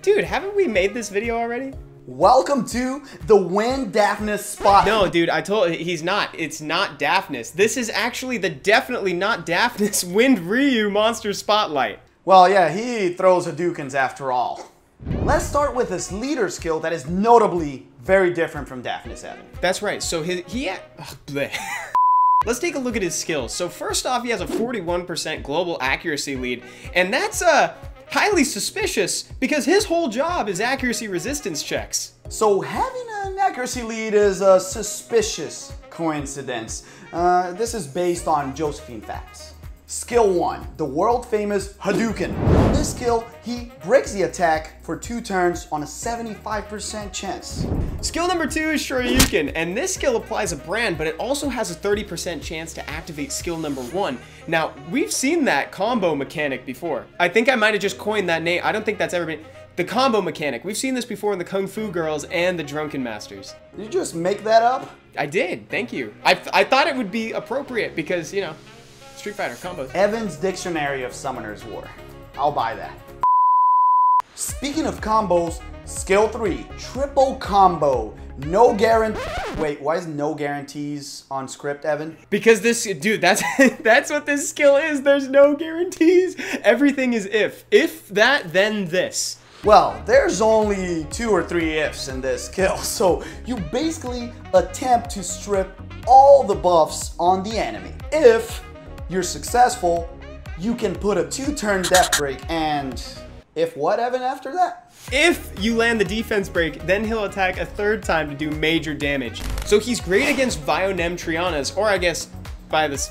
Dude, haven't we made this video already? Welcome to the Win Daphnis Spot. No, dude, I told he's not. It's not Daphnis. This is actually the definitely not Daphnis Wind Ryu Monster Spotlight. Well, yeah, he throws Hadoukens after all. Let's start with his leader skill that is notably very different from Daphnis Evan. That's right. So let's take a look at his skills. So first off, he has a 41% global accuracy lead, and that's highly suspicious because his whole job is accuracy resistance checks. So having an accuracy lead is a suspicious coincidence. This is based on Josephine facts. Skill 1, the world famous Hadouken. On this skill, he breaks the attack for 2 turns on a 75% chance. Skill number 2 is Shoryuken, and this skill applies a brand, but it also has a 30% chance to activate skill number 1. Now, we've seen that combo mechanic before. I think I might have just coined that name. I don't think that's ever been... The combo mechanic. We've seen this before in the Kung Fu Girls and the Drunken Masters. Did you just make that up? I did, thank you. I thought it would be appropriate because, you know, Street Fighter combos. Evan's Dictionary of Summoner's War. I'll buy that. Speaking of combos, skill 3, triple combo. No guarantee. Wait, why is no guarantees on script, Evan? Because this, dude, that's what this skill is. There's no guarantees. Everything is if. If that, then this. Well, there's only 2 or 3 ifs in this skill, so you basically attempt to strip all the buffs on the enemy. If you're successful, you can put a 2-turn death break, and if what, Evan, after that? If you land the defense break, then he'll attack a 3rd time to do major damage. So he's great against Vio-Nem Trianas, or I guess by the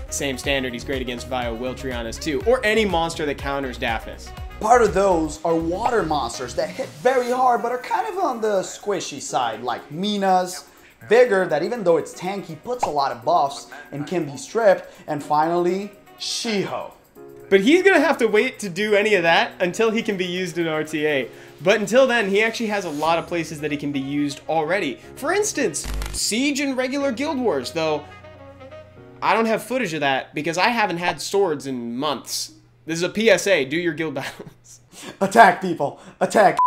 same standard, he's great against Vio-Will Trianas too, or any monster that counters Daphnis. Part of those are water monsters that hit very hard but are kind of on the squishy side, like Minas, Vigor, that even though it's tanky, puts a lot of buffs and can be stripped, and finally, Shiho. But he's gonna have to wait to do any of that until he can be used in RTA. But until then, he actually has a lot of places that he can be used already. For instance, Siege and regular Guild Wars, though I don't have footage of that because I haven't had swords in months. This is a PSA, do your guild battles. Attack, people, attack.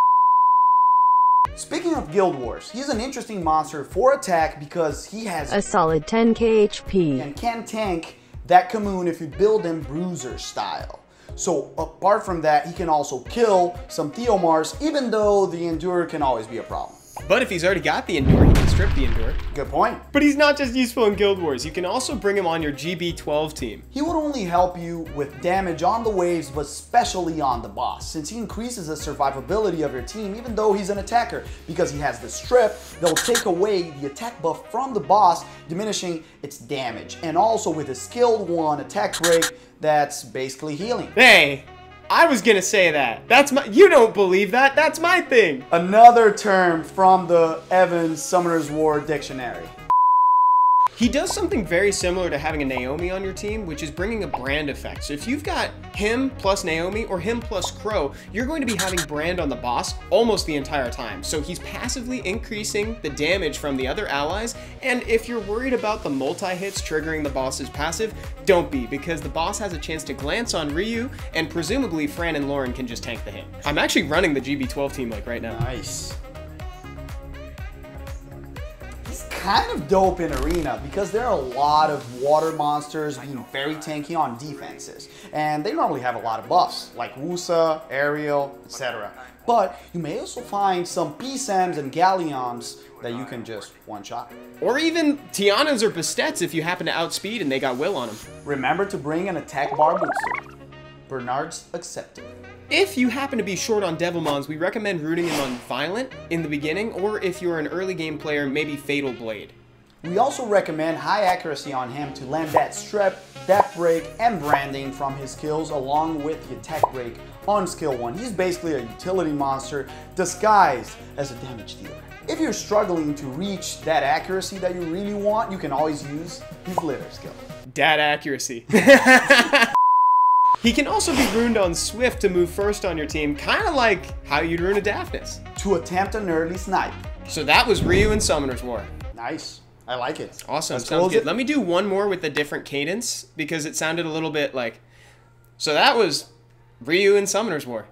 Speaking of Guild Wars, he's an interesting monster for attack because he has a solid 10k HP and can tank that commune if you build him Bruiser style. So apart from that, he can also kill some Theomars, even though the Endure can always be a problem. But if he's already got the Endure, he can strip the Endure. Good point. But he's not just useful in Guild Wars. You can also bring him on your GB12 team. He would only help you with damage on the waves, but especially on the boss, since he increases the survivability of your team, even though he's an attacker, because he has the strip that will take away the attack buff from the boss, diminishing its damage. And also with his skilled 1 attack break, that's basically healing. Hey! I was gonna say that. That's my- you don't believe that, that's my thing! Another term from the Evan Summoner's War Dictionary. He does something very similar to having a Naomi on your team, which is bringing a brand effect. So if you've got him plus Naomi or him plus Crow, you're going to be having brand on the boss almost the entire time. So he's passively increasing the damage from the other allies, and if you're worried about the multi-hits triggering the boss's passive, don't be, because the boss has a chance to glance on Ryu, and presumably Fran and Lauren can just tank the hit. I'm actually running the GB12 team like right now. Nice. Kind of dope in Arena because there are a lot of water monsters being very tanky on defenses, and they normally have a lot of buffs like Wusa, Ariel, etc. But you may also find some PSAMs and Galleons that you can just one-shot. Or even Tianas or Bastets if you happen to outspeed and they got Will on them. Remember to bring an attack bar booster. Bernard's accepted. If you happen to be short on Devilmons, we recommend rooting him on Violent in the beginning, or if you're an early game player, maybe Fatal Blade. We also recommend high accuracy on him to land that strip, death break, and branding from his skills along with the attack break on skill 1. He's basically a utility monster disguised as a damage dealer. If you're struggling to reach that accuracy that you really want, you can always use his litter skill. Dat accuracy. He can also be ruined on Swift to move first on your team, kind of like how you'd rune a Daphnis. To attempt an early snipe. So that was Ryu and Summoner's War. Nice. I like it. Awesome, sounds good. Let me do one more with a different cadence, because it sounded a little bit like... So that was Ryu and Summoner's War.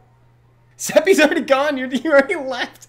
Seppi's already gone. You already left.